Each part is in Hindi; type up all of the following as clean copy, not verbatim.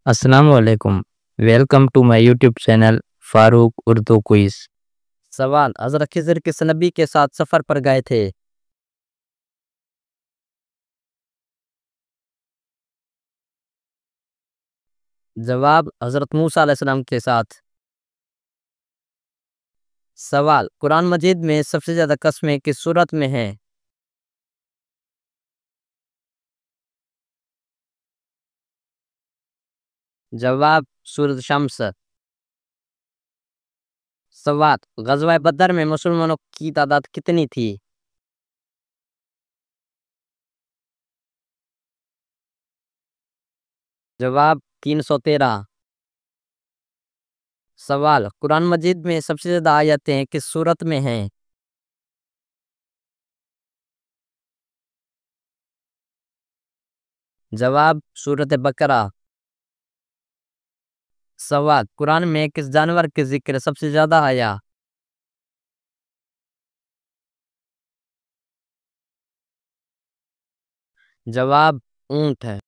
अस्सलाम वालेकुम। Welcome to my YouTube channel Farooq Urdu quiz. सवाल, हजरत खिज़र किस नबी के साथ सफर पर गए थे? जवाब, हजरत मूसा अलैहिस्सलाम के साथ। सवाल, कुरान मजीद में सबसे ज्यादा कस्में किस सूरत में हैं? जवाब, सूरत शम्स। सवाल, गज़वा बदर में मुसलमानों की तादाद कितनी थी? जवाब, 313। सवाल, कुरान मजीद में सबसे ज्यादा आयतें किस सूरत में हैं? जवाब, सूरत बकरा। सवाल, कुरान में किस जानवर के जिक्र सबसे ज्यादा आया? जवाब, ऊंट है।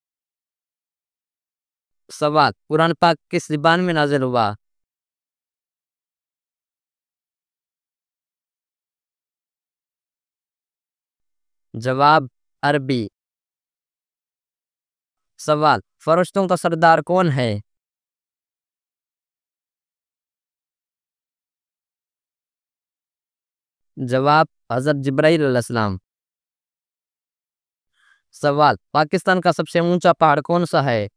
सवाल, कुरान पाक किस ज़ुबान में नाज़िल हुआ? जवाब, अरबी। सवाल, फरिश्तों का सरदार कौन है? जवाब, हज़रत जिब्राईल अलैहिस्सलाम। सवाल, पाकिस्तान का सबसे ऊंचा पहाड़ कौन सा है?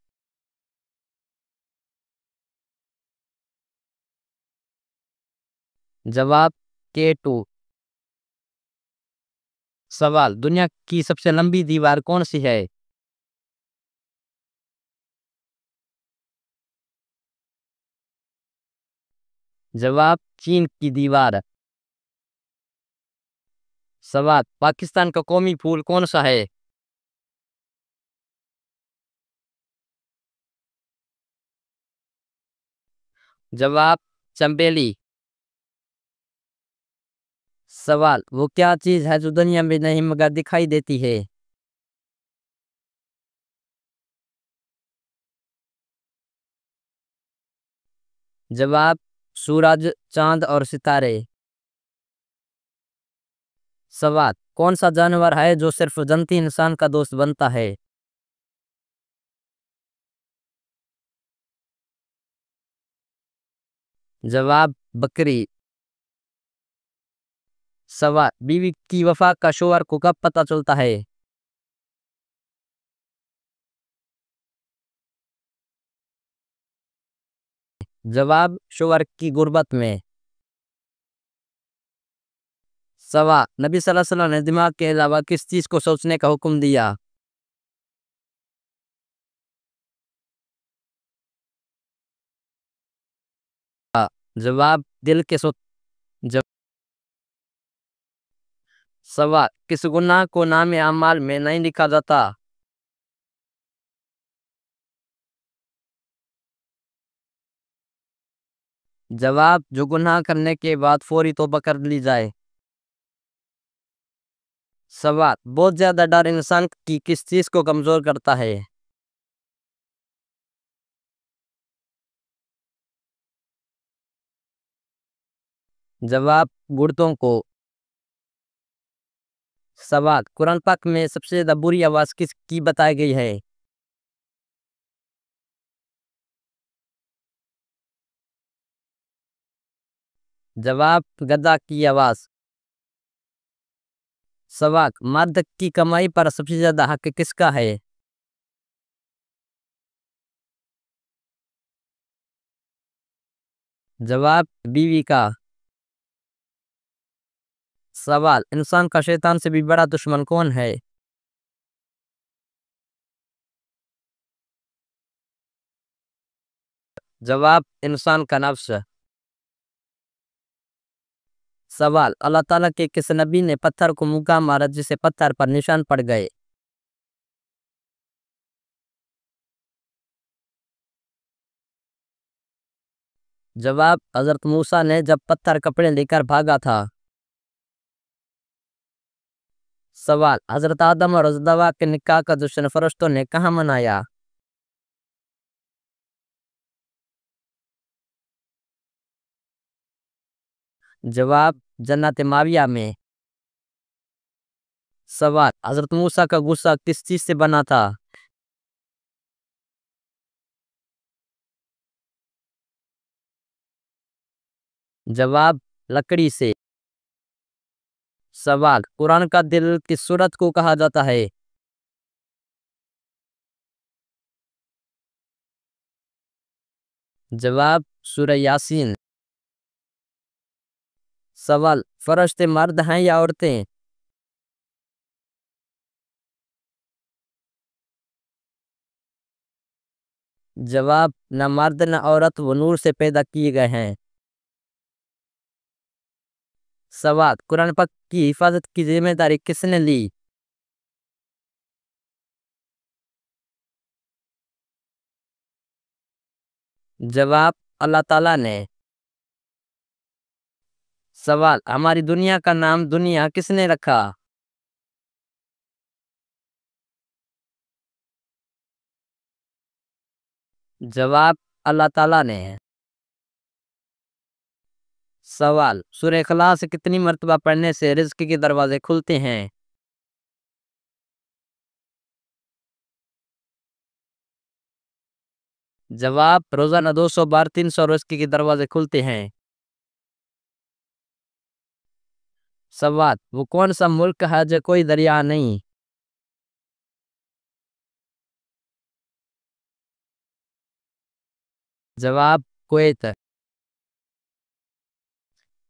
जवाब, K2। सवाल, दुनिया की सबसे लंबी दीवार कौन सी है? जवाब, चीन की दीवार। सवाल, पाकिस्तान का कौमी फूल कौन सा है? जवाब, चंबेली। सवाल, वो क्या चीज है जो दुनिया में नहीं मगर दिखाई देती है? जवाब, सूरज, चांद और सितारे। सवाल, कौन सा जानवर है जो सिर्फ जंती इंसान का दोस्त बनता है? जवाब, बकरी। सवाल, बीवी की वफा का शोहर को कब पता चलता है? जवाब, शोहर की गुर्बत में। सवाल, नबी सल्लल्लाहु अलैहि वसल्लम ने दिमाग के अलावा किस चीज को सोचने का हुक्म दिया? जवाब, दिल के सो जब। सवाल, किस गुनाह को नाम अमाल में नहीं लिखा जाता? जवाब, जो गुनाह करने के बाद फौरी तौबा कर ली जाए। सवाल, बहुत ज्यादा डर इंसान की किस चीज को कमजोर करता है? जवाब, गुर्दों को। सवाल, कुरान पाक में सबसे ज्यादा बुरी आवाज किसकी बताई गई है? जवाब, गधा की आवाज। सवाल, मर्द की कमाई पर सबसे ज्यादा हक किसका है? जवाब, बीवी का। सवाल, इंसान का शैतान से भी बड़ा दुश्मन कौन है? जवाब, इंसान का नफ्स। सवाल, अल्लाह ताला के किस नबी ने पत्थर को मुक्का मारा जिससे पत्थर पर निशान पड़ गए? जवाब, हजरत मूसा ने जब पत्थर कपड़े लेकर भागा था। सवाल, हजरत आदम और हजरत हव्वा के निकाह का जश्न फरिश्तों ने कहाँ मनाया? जवाब जन्नत माविया में। सवाल हजरत मूसा का गुस्सा किस चीज से बना था? जवाब लकड़ी से। सवाल कुरान का दिल किस सूरत को कहा जाता है? जवाब सूरह यासीन। सवाल फरिश्ते मर्द हैं या औरतें? जवाब न मर्द न औरत, वो नूर से पैदा किए गए हैं। सवाल कुरान पाक की हिफाजत की जिम्मेदारी किसने ली? जवाब अल्लाह ताला ने। सवाल हमारी दुनिया का नाम दुनिया किसने रखा? जवाब अल्लाह ताला ने। सवाल सूरह इखलास कितनी मर्तबा पढ़ने से रिज्क के दरवाजे खुलते हैं? जवाब रोजाना 200 बार 300 रिज्क के दरवाजे खुलते हैं। सवाल वो कौन सा मुल्क है जो कोई दरिया नहीं? जवाब कुवैत।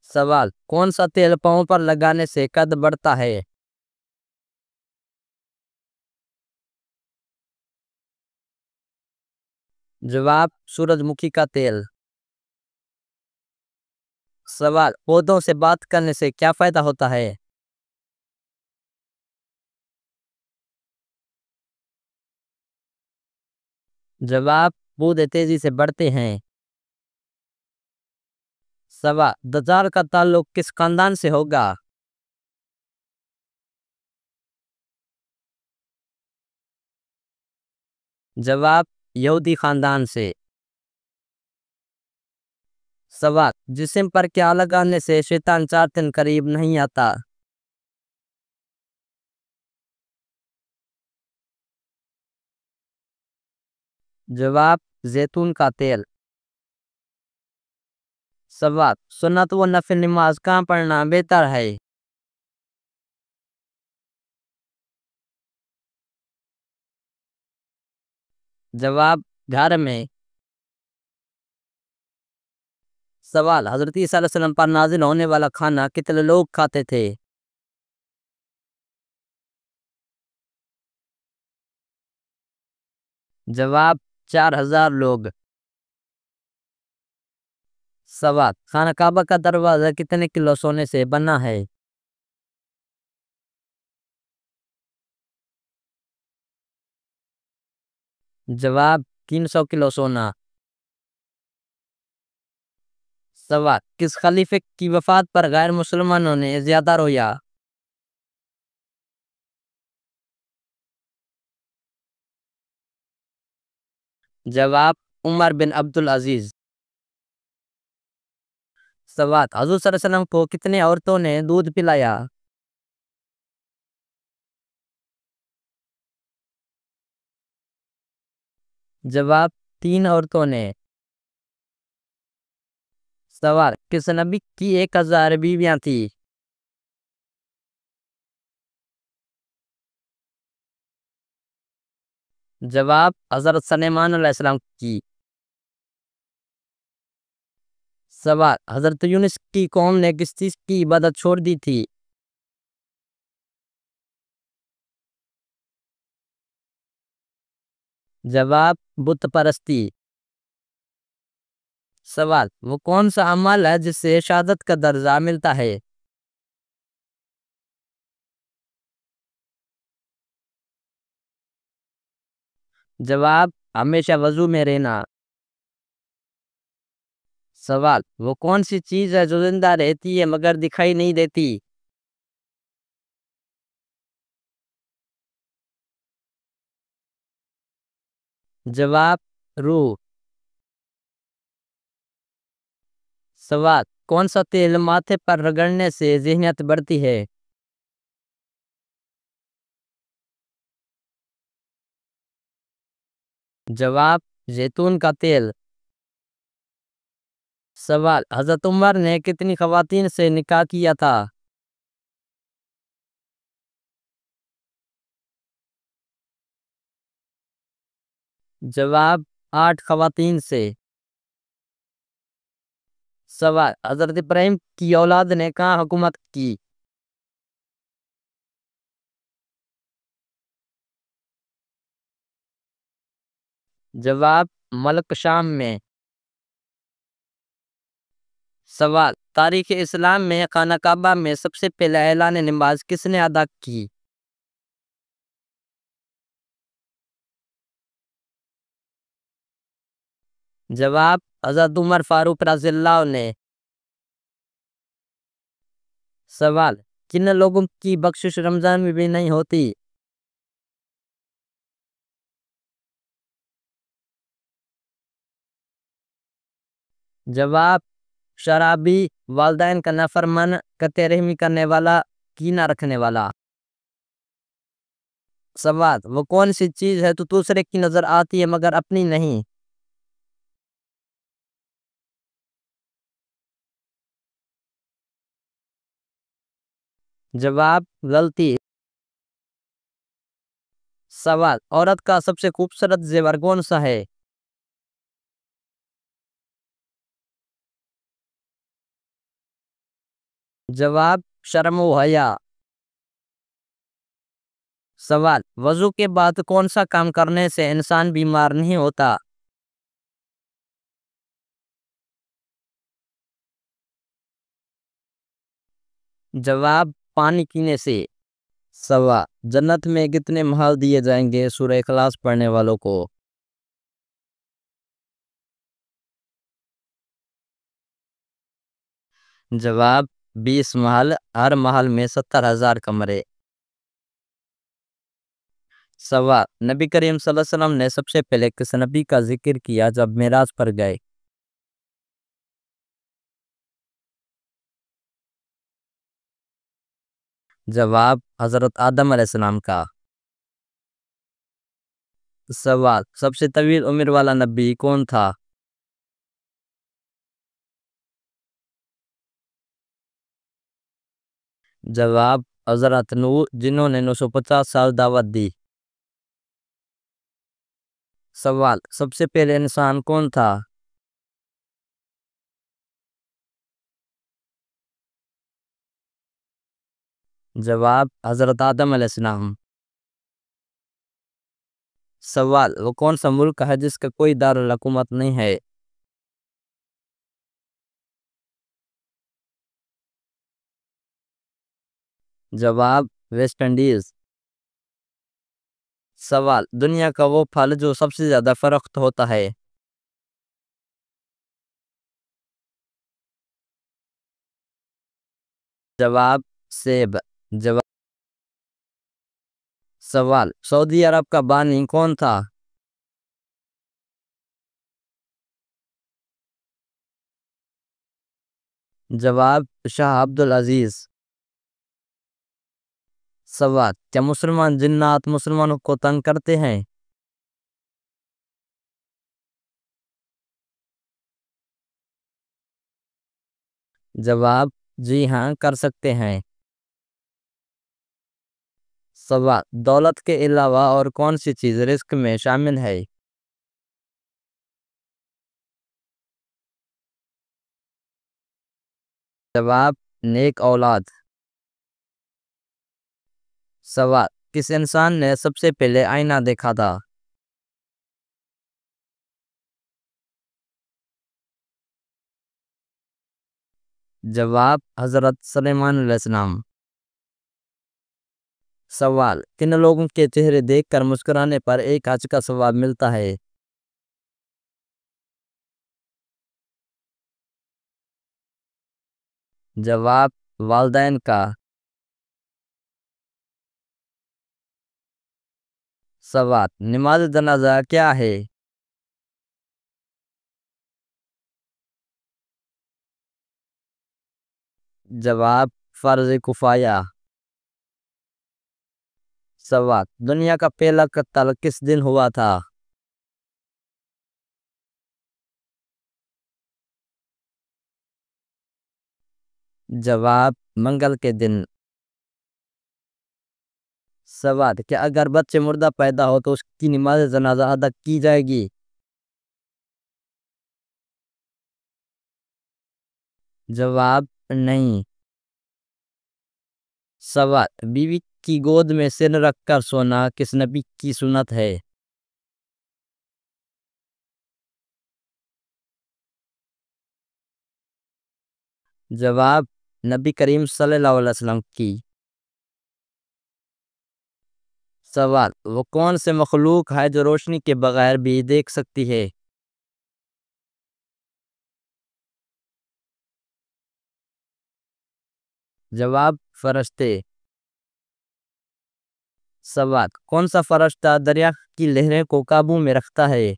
सवाल कौन सा तेल पाँव पर लगाने से कद बढ़ता है? जवाब सूरजमुखी का तेल। सवाल पौधों से बात करने से क्या फायदा होता है? जवाब पौधे तेजी से बढ़ते हैं। सवाल दज्जाल का ताल्लुक किस खानदान से होगा? जवाब यहूदी खानदान से। सवाल जिस्म पर क्या लगाने से शैतान 4 दिन करीब नहीं आता? जवाब जैतून का तेल। सवाल सुन्नत व नफिल नमाज कहाँ पढ़ना बेहतर है? जवाब घर में। सवाल हजरत ईसा अलैहिस्सलाम पर नाजिल होने वाला खाना कितने लोग खाते थे? जवाब 4000 लोग। सवाल खाना काबा का दरवाजा कितने किलो सोने से बना है? जवाब 300 किलो सोना। सवाल किस खलीफे की वफात पर गैर मुसलमानों ने ज्यादा रोया? जवाब उमर बिन अब्दुल अजीज। सवाल हजूर सल्लल्लाहु अलैहि वसल्लम को कितने औरतों ने दूध पिलाया? जवाब 3 औरतों ने। सवाल किस नबी की 1000 बीवियां थी? जवाब हजरत सलेमान अलैहिस्सलाम की। सवाल हजरत यूनुस की कौम ने किस चीज की इबादत छोड़ दी थी? जवाब बुत परस्ती। सवाल वो कौन सा अमल है जिससे शहादत का दर्जा मिलता है? जवाब हमेशा वजू में रहना। सवाल वो कौन सी चीज है जो जिंदा रहती है मगर दिखाई नहीं देती? जवाब रूह। सवाल कौन सा तेल माथे पर रगड़ने से ज़हनियत बढ़ती है? जवाब जैतून का तेल। सवाल हज़रत उमर ने कितनी ख़वातीन से निकाह किया था? जवाब 8 ख़वातीन से। सवाल हज़रत इब्राहीम की औलाद ने कहाँ हुकूमत की? जवाब मलक शाम में। सवाल तारीख़ इस्लाम में खाना काबा में सबसे पहला ऐलान नमाज किसने अदा की? जवाब हज़रत उमर फारूक रज़ियल्लाहु ने। सवाल किन लोगों की बख्शिश रमज़ान में भी नहीं होती? जवाब शराबी, वालिदैन का नाफरमान, कत्ते रहमी करने वाला, कीना रखने वाला। सवाल वो कौन सी चीज़ है तो दूसरे की नज़र आती है मगर अपनी नहीं? जवाब गलती। सवाल औरत का सबसे खूबसूरत जेवर कौन सा है? जवाब शर्म व हया। सवाल वजू के बाद कौन सा काम करने से इंसान बीमार नहीं होता? जवाब पानी पीने से। सवाल जन्नत में कितने महल दिए जाएंगे सूरह इखलास पढ़ने वालों को? जवाब 20 महल, हर महल में 70,000 कमरे। सवाल नबी करीम सल्लल्लाहु अलैहि वसल्लम ने सबसे पहले किस नबी का जिक्र किया जब मेराज पर गए? जवाब हजरत आदम अलैहिस्सलाम का। सवाल सबसे तवील उम्र वाला नबी कौन था? जवाब हजरत नूह, जिन्होंने 950 साल दावत दी। सवाल सबसे पहले इंसान कौन था? जवाब हजरत आदम अलैहिस्सलाम। सवाल वो कौन सा मुल्क है जिसका कोई दारुल हुकूमत नहीं है? जवाब वेस्ट इंडीज। सवाल दुनिया का वो फल जो सबसे ज्यादा फरोख्त होता है? जवाब सेब। जवाब सवाल सऊदी अरब का बानी कौन था? जवाब शाह अब्दुल अजीज। सवाल क्या मुसलमान जिन्नात मुसलमानों को तंग करते हैं? जवाब जी हाँ कर सकते हैं। सवाल दौलत के अलावा और कौन सी चीज रिस्क में शामिल है? जवाब नेक औलाद। सवाल किस इंसान ने सबसे पहले आईना देखा था? जवाब हजरत सलेमान अलैहिस्सलाम। सवाल किन लोगों के चेहरे देखकर मुस्कुराने पर एक हज का सवाब मिलता है? जवाब वालदैन का। सवाल नमाज जनाजा क्या है? जवाब फर्ज कुफाया। सवाल दुनिया का पहला कत्ल किस दिन हुआ था? जवाब मंगल के दिन। सवाल क्या अगर बच्चे मुर्दा पैदा हो तो उसकी नमाज जनाजा अदा की जाएगी? जवाब नहीं। सवाल बीवी की गोद में सिर रखकर सोना किस नबी की सुन्नत है? जवाब नबी करीम सल्लल्लाहु अलैहि वसल्लम की। सवाल वो कौन से मखलूक है जो रोशनी के बगैर भी देख सकती है? जवाब फरिश्ते। सवाल कौन सा फरिश्ता दरिया की लहरें को काबू में रखता है?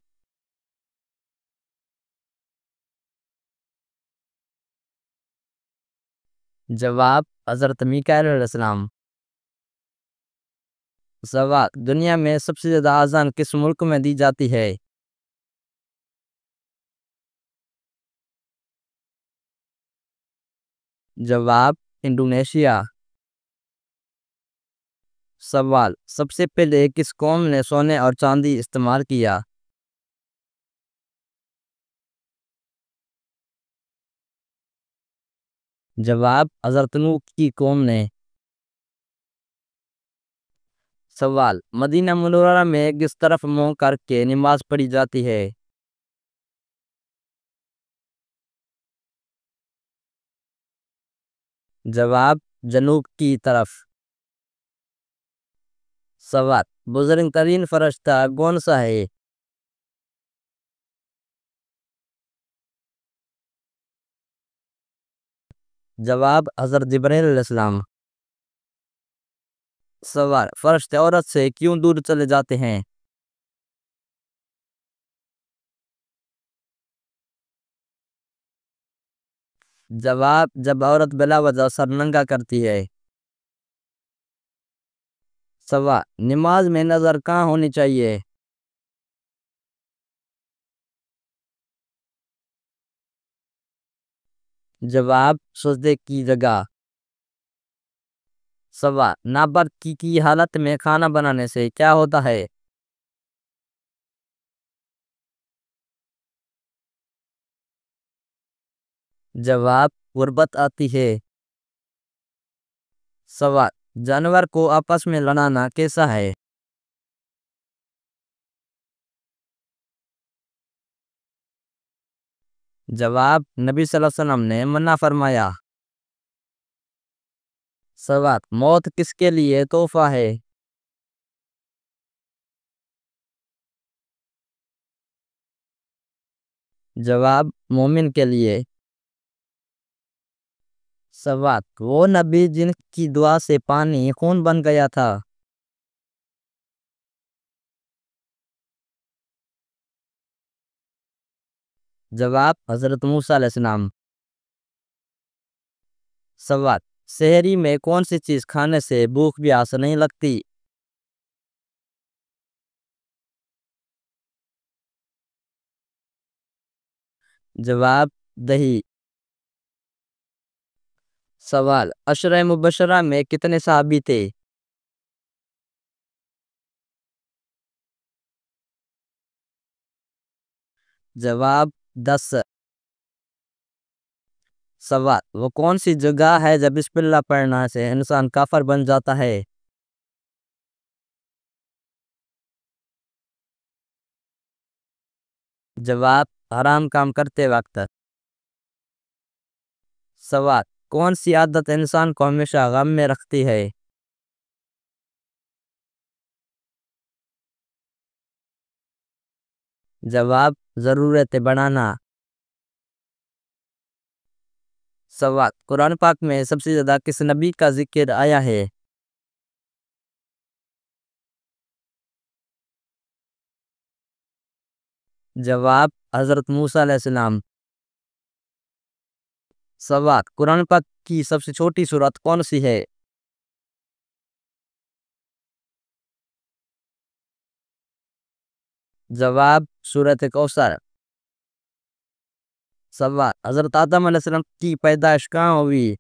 जवाब हजरत मीकाईल अलैहिस्सलाम। सवाल दुनिया में सबसे ज्यादा अजान किस मुल्क में दी जाती है? जवाब इंडोनेशिया। सवाल सबसे पहले किस कौम ने सोने और चांदी इस्तेमाल किया? जवाब हजरत नूह की कौम ने। सवाल मदीना मुनव्वरा में किस तरफ मुंह करके नमाज पढ़ी जाती है? जवाब जनूब की तरफ। सवाल बुजुर्ग तरीन फरिश्ता कौन सा है? जवाब हजरत जिब्राइल अलैहिस्सलाम। सवाल फरिश्ते औरत से क्यों दूर चले जाते हैं? जवाब जब औरत बिला वजह सर नंगा करती है। सवाल नमाज में नजर कहाँ होनी चाहिए? जवाब सजदे की जगह। सवाल नाबर्द की हालत में खाना बनाने से क्या होता है? जवाब गुर्बत आती है। सवाल जानवर को आपस में लड़ाना कैसा है? जवाब नबी सल्लल्लाहु अलैहि वसल्लम ने मना फरमाया। सवाल मौत किसके लिए तोहफा है? जवाब मोमिन के लिए। सवाल वो नबी जिनकी दुआ से पानी खून बन गया था? जवाब हजरत मूसा अलैहिस्सलाम। सवाल शहरी में कौन सी चीज खाने से भूख प्यास नहीं लगती? जवाब दही। सवाल अशरा मुबशरा में कितने सहाबी थे? जवाब 10। सवाल वो कौन सी जगह है जब बिस्मिल्लाह पढ़ना से इंसान काफर बन जाता है? जवाब हराम काम करते वक्त। सवाल कौन सी आदत इंसान को हमेशा गम में रखती है? जवाब जरूरत बढ़ाना। सवाल कुरान पाक में सबसे ज्यादा किस नबी का जिक्र आया है? जवाब हजरत मूसा अलैहिस्सलाम। सवाल, कुरान पाक की सबसे छोटी सूरत कौन सी है? जवाब, सूरत कौसर। सवाल, हजरत आदम अलैहिस्सलाम की पैदाइश कहाँ हुई?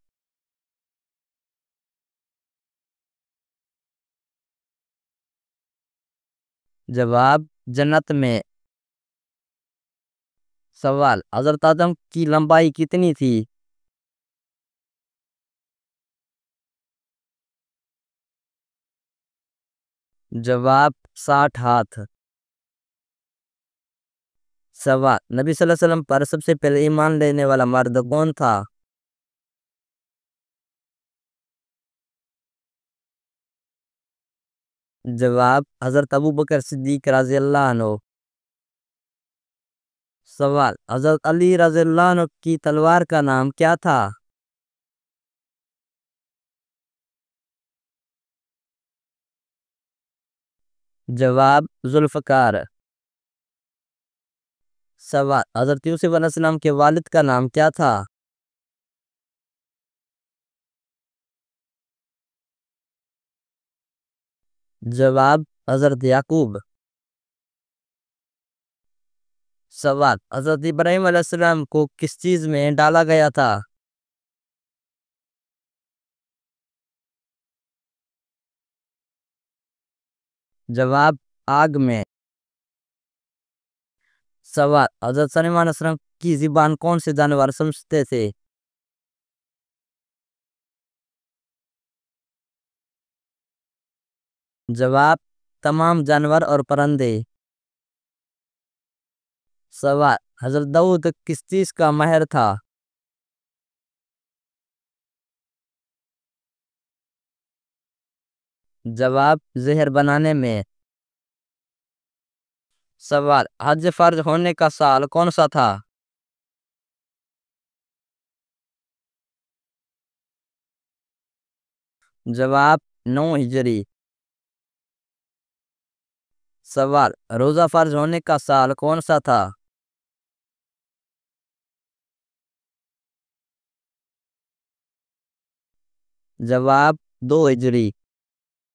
जवाब, जन्नत में। सवाल, हजरत आदम की लंबाई कितनी थी? जवाब, 60 हाथ। सवाल, नबी सल्लल्लाहु अलैहि वसल्लम पर सबसे पहले ईमान लेने वाला मर्द कौन था? जवाब, हजरत अबू बकर सिद्दीक रजी अल्लाह अन्हु। सवाल, हजरत अली रजी अल्लाह अन्हु की तलवार का नाम क्या था? जवाब, जुल्फ़कार। सवाल, हजरत यूसुफ अलैहिस्सलाम के वालिद का नाम क्या था? जवाब, हजरत याकूब। सवाल, हजरत इब्राहिम अलैहिस्सलाम को किस चीज में डाला गया था? जवाब, आग में। सवाल, हजरत सलेमान अलैहिस्सलाम की जुबान कौन से जानवर समझते थे? जवाब, तमाम जानवर और परिंदे। सवाल, हजरत दाऊद किस चीज का माहिर था? जवाब, जहर बनाने में। सवाल, हज फर्ज होने का साल कौन सा था? जवाब, 9 हिजरी। सवाल, रोजा फर्ज होने का साल कौन सा था? जवाब, 2 हिजरी।